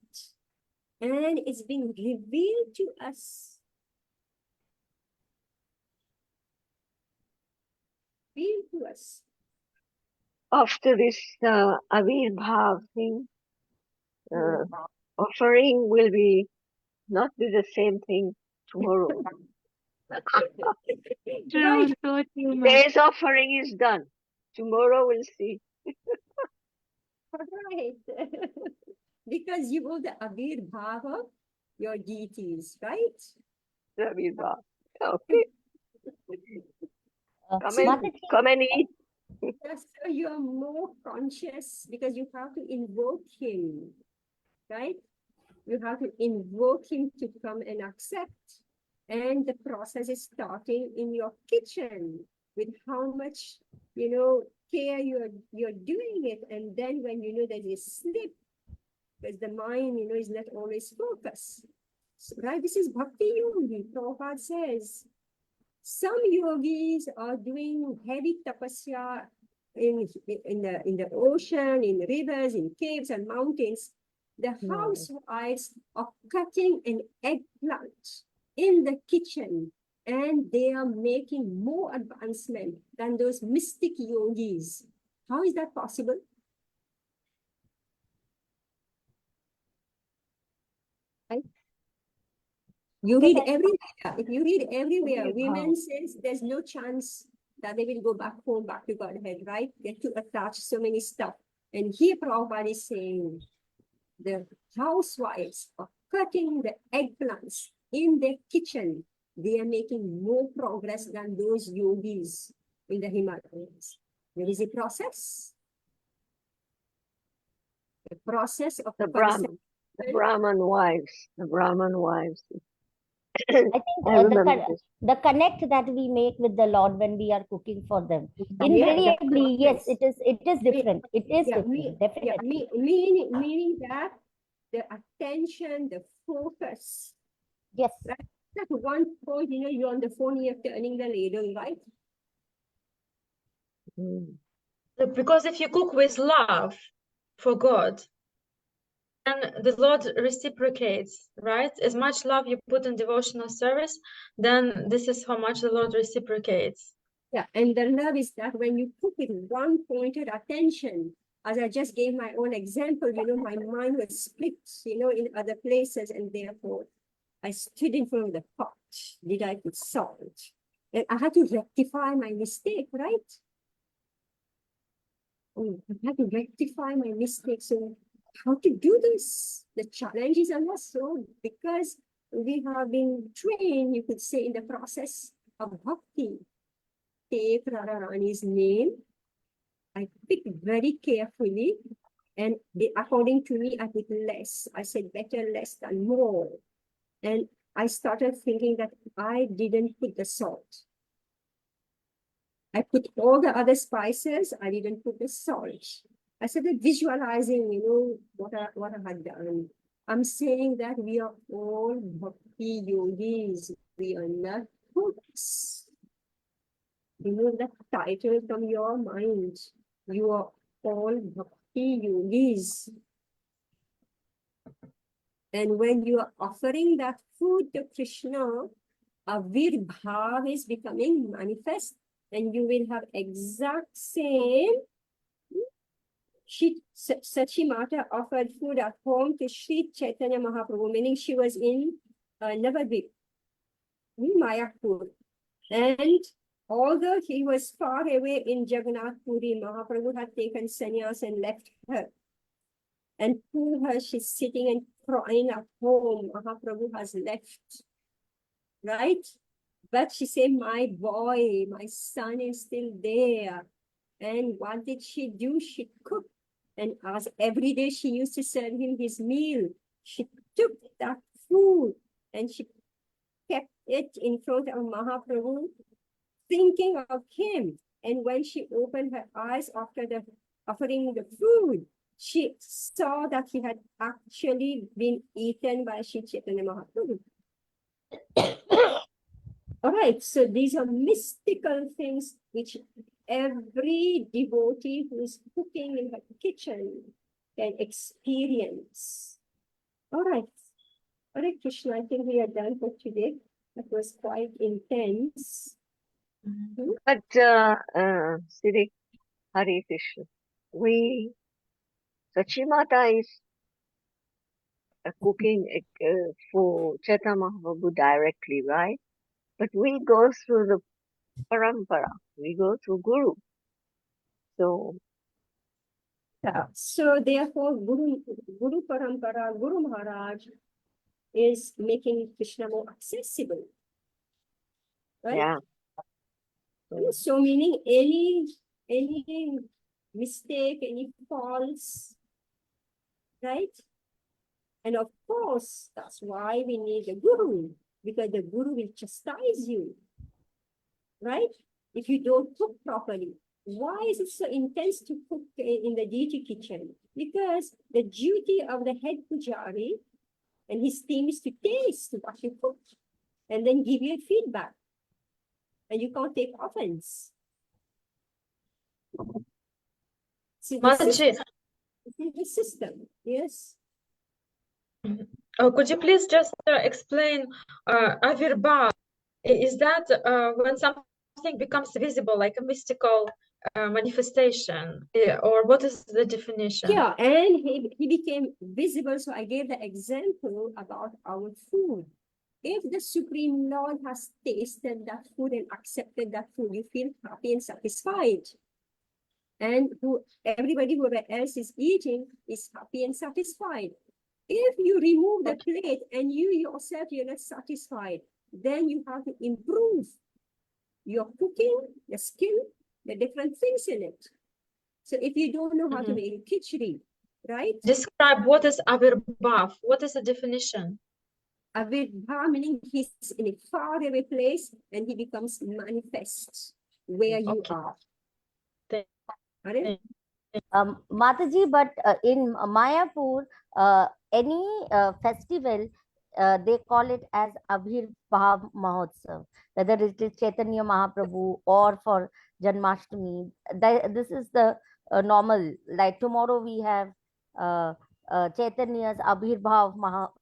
A: And it's being revealed to us. Revealed to us.
C: After this Avirbhav thing, offering will be not be the same thing tomorrow.
E: True,
A: Right.
E: so true, ma'am.
C: Today's offering is done. Tomorrow we'll see.
A: Right. Because you will the Avirbhav of your deities, right?
C: Avirbhav. Okay. Come and,
B: Mataji,
C: come and eat.
A: Yes, so you are more conscious because you have to invoke him, right? You have to invoke him to come and accept. And the process is starting in your kitchen with how much, care you're doing it. And then when you know there's a slip, because the mind, is not always focused. So, right? This is Bhakti Yogi. Prabhupada says, some yogis are doing heavy tapasya in the ocean, in rivers, in caves and mountains. The housewives are cutting an eggplant in the kitchen, and they are making more advancement than those mystic yogis. How is that possible? Right? You read everywhere. If you read everywhere, women says there's no chance that they will go back home, back to Godhead, right? They're too attached, so many stuff. And here Prabhupada is saying the housewives are cutting the eggplants in their kitchen. They are making more progress than those yogis in the Himalayas. There is a process. The process of
C: The Brahman wives. The Brahman wives.
B: I think
C: I remember this.
B: the connect that we make with the Lord when we are cooking for them,
A: Yeah,
B: invariably, yes,
A: process.
B: it is different. It is
A: Yeah,
B: different, definitely.
A: meaning that the attention, the focus.
B: Yes.
A: Right? At one point, you're on the phone, you're turning the ladle, right?
D: Because if you cook with love for God, then the Lord reciprocates, right? As much love you put in devotional service, then this is how much the Lord reciprocates.
A: Yeah, and the love is that when you cook with one pointed attention, as I just gave my own example, my mind was split, in other places, and therefore I stood in front of the pot. Did I put salt? And I had to rectify my mistake, right? I had to rectify my mistake. So how to do this? The challenges are not so because we have been trained, you could say, in the process of bhakti. Take Radharani's name. I picked very carefully, and according to me, I put less. I said better less than more. And I started thinking that I didn't put the salt. I put all the other spices, I didn't put the salt. I started visualizing, what I had done. I'm saying that we are all bhakti yogis. We are not cooks. Remove that title from your mind. You are all bhakti yogis. And when you are offering that food to Krishna, Avirbhav is becoming manifest, and you will have exact same. Sachi Mata offered food at home to Sri Chaitanya Mahaprabhu, meaning she was in Navadvip, in Mayapur. And although he was far away in Jagannath Puri, Mahaprabhu had taken sannyas and left her. And poor her, she's sitting and crying at home. Mahaprabhu has left, right? But she said, my boy, my son is still there. And what did she do? She cooked. And as every day she used to serve him his meal, she took that food and she kept it in front of Mahaprabhu, thinking of him. And when she opened her eyes after the offering the food, she saw that he had actually been eaten by Sri Chaitanya Mahaprabhu. All right, so these are mystical things which every devotee who is cooking in her kitchen can experience. All right. Hare Krishna, I think we are done for today. That was quite intense.
C: But Siddhi, Hare Krishna, Sachi Mata is cooking for Chaitanya Mahaprabhu directly, right? But we go through the parampara, we go through Guru. So,
A: Yeah. So therefore, Guru Parampara, Guru Maharaj is making Krishna more accessible. Right?
C: yeah.
A: So meaning any mistake, any faults, right? And of course, that's why we need a guru, because the guru will chastise you, right? If you don't cook properly. Why is it so intense to cook in the deity kitchen? Because the duty of the head pujari and his team is to taste what you cook and then give you feedback. And you can't take offense. So
D: Mataji,
A: this is the system, yes.
D: could you please just explain Avirbhav? Is that when something becomes visible, like a mystical manifestation, or what is the definition?
A: Yeah, and he became visible. So I gave the example about our food. If the Supreme Lord has tasted that food and accepted that food, you feel happy and satisfied. And everybody whoever else is eating is happy and satisfied. If you remove the plate and you yourself, you're not satisfied, then you have to improve your cooking, your skill, the different things in it. So if you don't know how to make khichdi, right?
D: Describe what is Avirbhav. What is the definition?
A: Avirbhav meaning he's in a faraway place and he becomes manifest where you are.
D: Thank-
A: Right?
B: Mataji, but in Mayapur, any festival, they call it as Abhirbhav Mahotsav, whether it is Chaitanya Mahaprabhu or for Janmashtami. This is the normal. Like tomorrow we have Chaitanya's Abhirbhav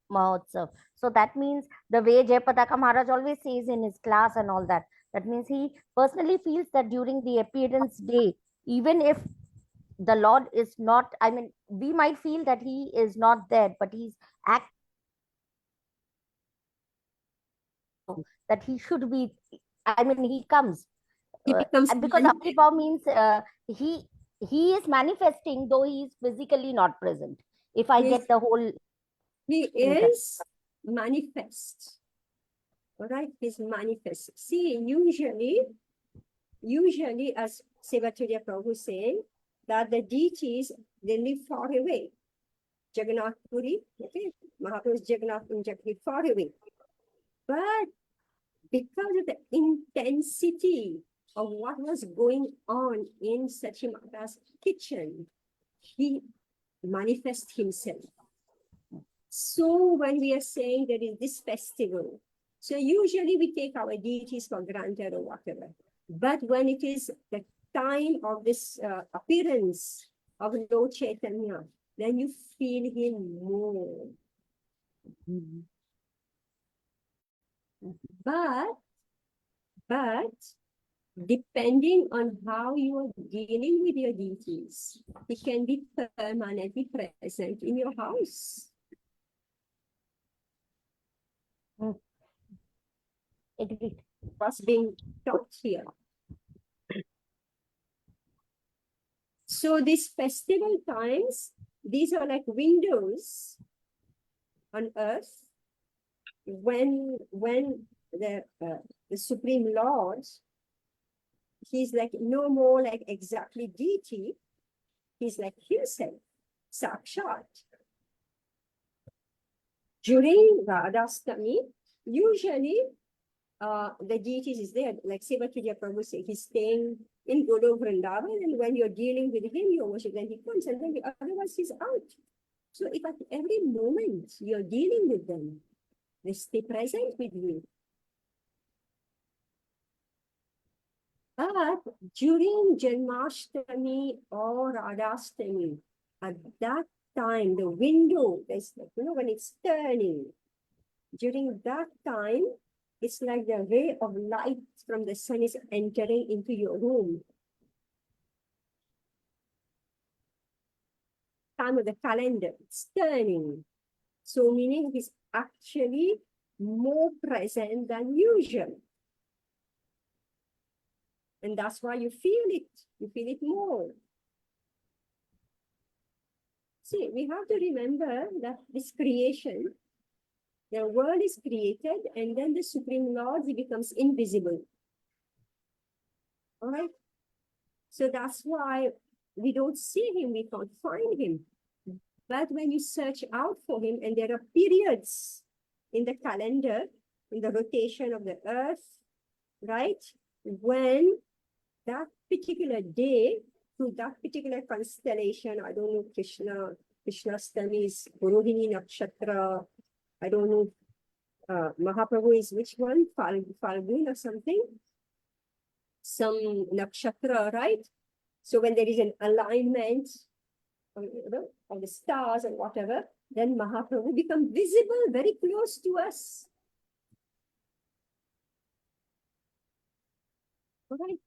B: Mahotsav. So that means the way Jayapataka Maharaj always says in his class and all that, that means he personally feels that during the appearance day, even if the Lord is not, I mean, we might feel that he is not there, but he's act that he should be, I mean, he comes.
A: He becomes
B: And because Abhirbhav means he is manifesting, though he is physically not present. If I get the whole.
A: He is manifest. All right, he's manifest. See, usually as Sivatulya Prabhu saying, that the deities, they live far away. Jagannath Puri, okay, Mahaprabhu's Jagannath in Jagannath far away. But because of the intensity of what was going on in Sachimata's kitchen, he manifests himself. So when we are saying there is this festival, so usually we take our deities for granted or whatever. But when it is the time of this appearance of Lord Chaitanya, then you feel him more. But depending on how you are dealing with your deities, it can be permanently present in your house.
B: Agreed.
A: What's being taught here. So these festival times, these are like windows on earth when the Supreme Lord, he's like no more like exactly deity, he's like himself, Sakshat. during Radhastami, usually the deities is there, like Sivakiya Prabhu say, he's staying in Guru Vrindavan, and when you're dealing with him, you worship, then he comes, and then otherwise he's out. So if at every moment you're dealing with them, they stay present with you. But during Janmashtami or Radhastami, at that time, the window is, when it's turning, during that time, it's like the ray of light from the sun is entering into your room. Time of the calendar, it's turning. So meaning it's actually more present than usual. And that's why you feel it more. See, we have to remember that this creation, the world is created, and then the Supreme Lord, he becomes invisible. All right? So that's why we don't see him, we can't find him. But when you search out for him, and there are periods in the calendar, in the rotation of the earth, right? When that particular day, to that particular constellation, I don't know, Krishnastami is Rohini Nakshatra, I don't know, Mahaprabhu is which one? Falgun or something? Some nakshatra, right? So when there is an alignment of the stars and whatever, then Mahaprabhu becomes visible very close to us. All right.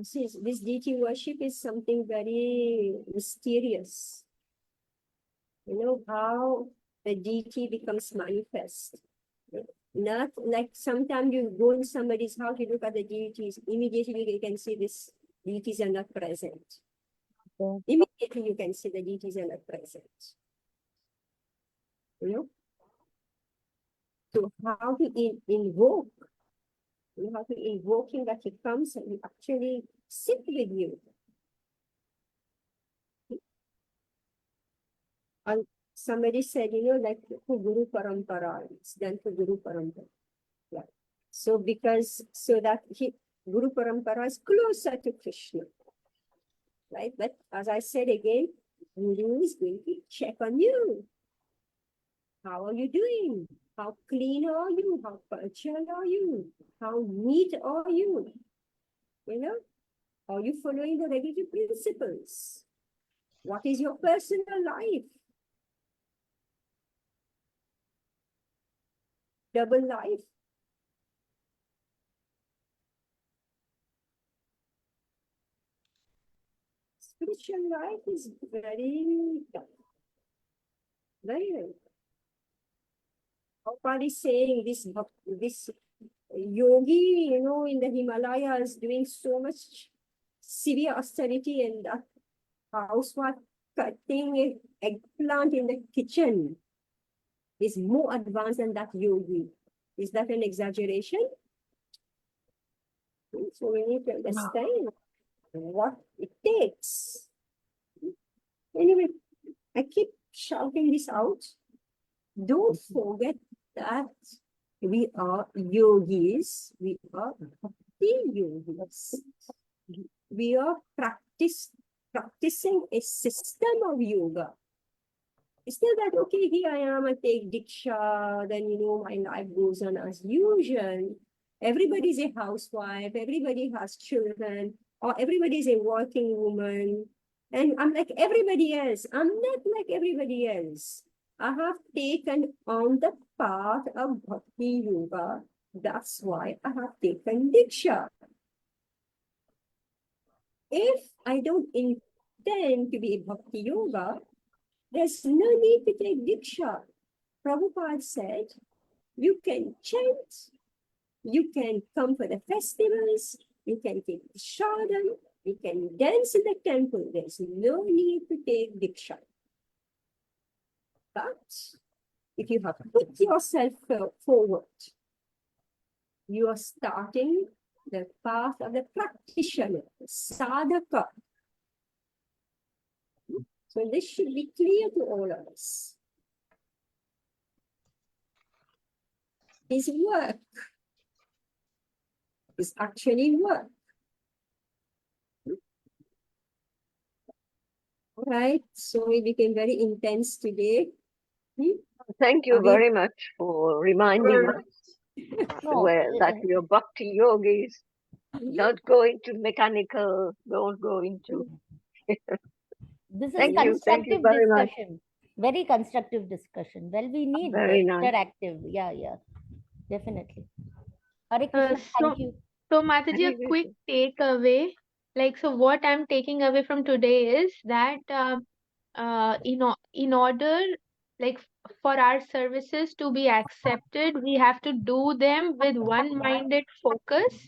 A: See, this deity worship is something very mysterious. You know how the deity becomes manifest. Not like sometimes you go in somebody's house, you look at the deities, immediately you can see this deities are not present. Immediately you can see the deities are not present. You know? So how to invoke, you have to invoke him that he comes and he actually sit with you. And somebody said, like for Guru Parampara, it's done for Guru Parampara. Yeah. So that Guru Parampara is closer to Krishna. Right? But as I said again, Guru is going to check on you. How are you doing? How clean are you? How punctual are you? How neat are you? Are you following the regulatory principles? What is your personal life? Double life? Spiritual life is very tough. Very, very tough. Prabhupada is saying this yogi, in the Himalayas doing so much severe austerity, and that housewife cutting an eggplant in the kitchen is more advanced than that yogi. Is that an exaggeration? So we need to understand what it takes. Anyway, I keep shouting this out. Don't forget that we are yogis. We are bhakti yogis. We are practicing a system of yoga. It's not that, okay, here I am, I take Diksha, then, my life goes on as usual. Everybody's a housewife, everybody has children, or everybody's a working woman. And I'm like everybody else. I'm not like everybody else. I have taken on the path of Bhakti Yoga. That's why I have taken Diksha. If I don't intend to be Bhakti Yoga, there's no need to take Diksha. Prabhupada said, you can chant, you can come for the festivals, you can take Shadam, you can dance in the temple. There's no need to take Diksha. But if you have put yourself forward, you are starting the path of the practitioner, the sadhaka. So this should be clear to all of us. His work is actually work. All right, so we became very intense today.
C: Thank you
A: Are we-
C: very much for reminding us
B: No,
C: that we are bhakti yogis. Don't go into mechanical, don't go into.
B: this is
C: Thank you
B: constructive
C: very much.
B: discussion. Very constructive discussion. Well, we need
C: Very nice.
B: interactive. Yeah, yeah, definitely. Hare Krishna, thank you.
E: So Mataji,
C: Hare
E: a quick
C: Krishna.
E: takeaway. Like, so what I'm taking away from today is that in order, like, for our services to be accepted, we have to do them with one-minded focus,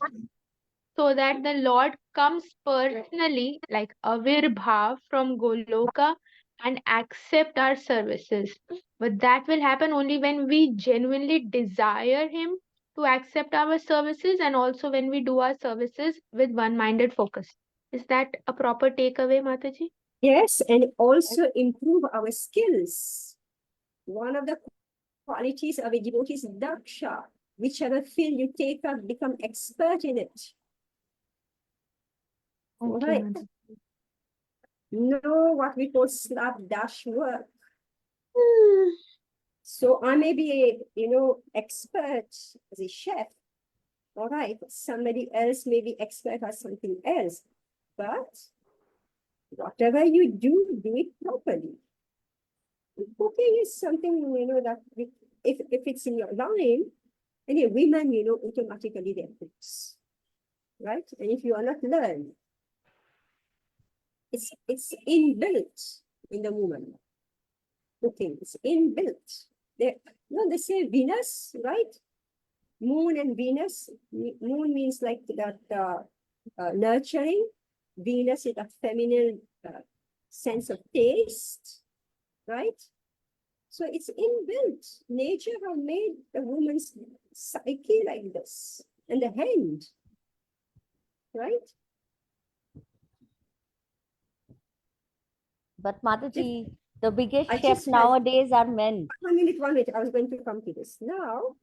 E: so that the Lord comes personally, like Avirbhav from Goloka, and accept our services. But that will happen only when we genuinely desire Him to accept our services, and also when we do our services with one-minded focus. Is that a proper takeaway, Mataji?
A: Yes, and also improve our skills. One of the qualities of a devotee is daksha. Whichever field you take up, become expert in it. All
E: Okay,
A: right.
E: Mataji.
A: Know what we call slapdash work. So I may be a, expert as a chef. All right. Somebody else may be expert at something else. But whatever you do, do it properly. Cooking is something, that if it's in your line, any women, automatically they're cooks. Right? And if you are not learned, it's inbuilt in the woman. Cooking, it's inbuilt. They say Venus, right? Moon and Venus. Moon means like that nurturing. Venus is a feminine sense of taste, right? So it's inbuilt. Nature has made the woman's psyche like this, and the hand, right?
B: But Mataji, the biggest
A: I
B: chef
A: just had-
B: nowadays are men.
A: 1 minute. I was going to come to this. Now,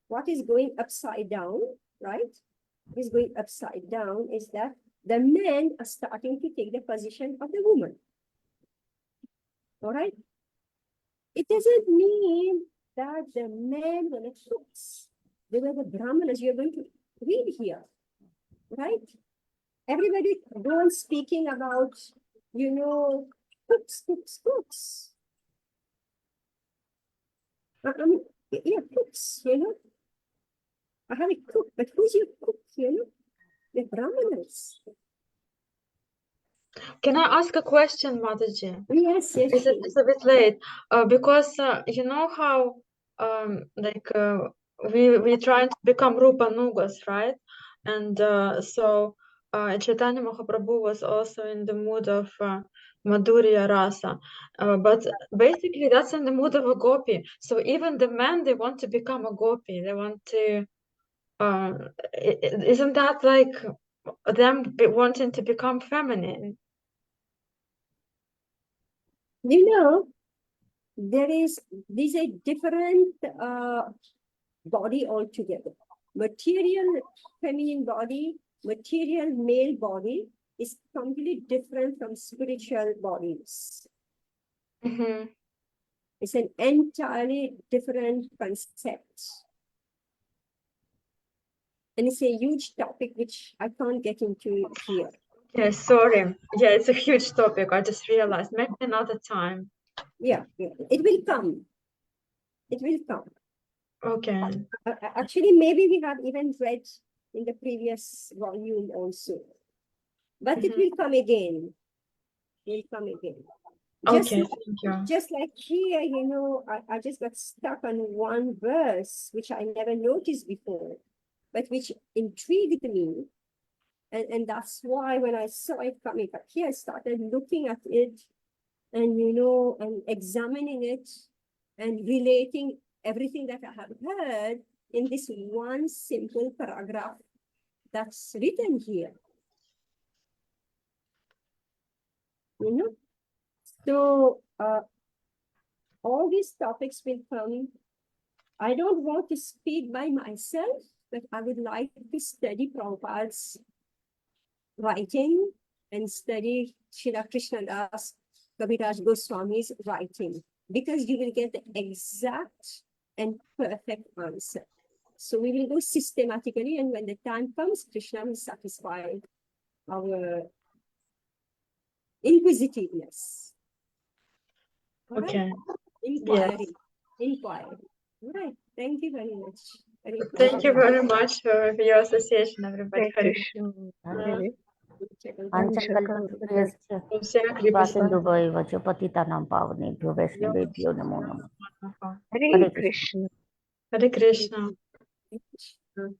A: what is going upside down, right? Is going upside down is that the men are starting to take the position of the woman. All right? It doesn't mean that the men were the cooks. They were the brahmanas. You're going to read here, right? Everybody go on speaking about, cooks. Yeah, cooks, I have a cook, but who's your cook, The brahmanas.
D: Can I ask a question, Mataji?
A: Yes,
D: It's
A: please.
D: a bit late, because you know how we trying to become Rupa Nugas, right? And so Chaitanya Mahaprabhu was also in the mood of Madhurya Rasa, but basically that's in the mood of a gopi. So even the men, they want to become a gopi. They want to. Isn't that like them wanting to become feminine?
A: These are different body altogether. Material feminine body, material male body is completely different from spiritual bodies.
D: Mm-hmm.
A: It's an entirely different concept. And it's a huge topic which I can't get into here.
D: Yeah, sorry. Yeah, it's a huge topic. I just realized. Maybe another time.
A: Yeah. It will come. It will come.
D: Okay.
A: Actually, maybe we have even read in the previous volume also. But it will come again. It will come again.
D: Okay, thank you.
A: Just like here, I just got stuck on one verse, which I never noticed before, but which intrigued me. And that's why when I saw it coming up here, I started looking at it and, and examining it and relating everything that I have heard in this one simple paragraph that's written here. So all these topics will come. I don't want to speak by myself, but I would like to study Prabhupada's writing and study Srila Krishnadas Kaviraj Goswami's writing, because you will get the exact and perfect answer. So we will go systematically, and when the time comes, Krishna will satisfy our inquisitiveness. All right?
D: Okay.
A: Inquiry. Inquiry. All right. Thank you very much. Hare
D: Thank you
A: Krishna.
D: very much for your association, everybody.
C: Hare
D: Hare
C: Krishna.
B: Hare
A: Check
B: Panchakalpasya
D: Krishna.
B: कृपासिन्धुभैव च पतितानां पावनेभ्यो वैष्णवेभ्यो नमो नमः
C: Hare
B: हरे Krishna
C: Krishna.
D: Hare Krishna.
A: out.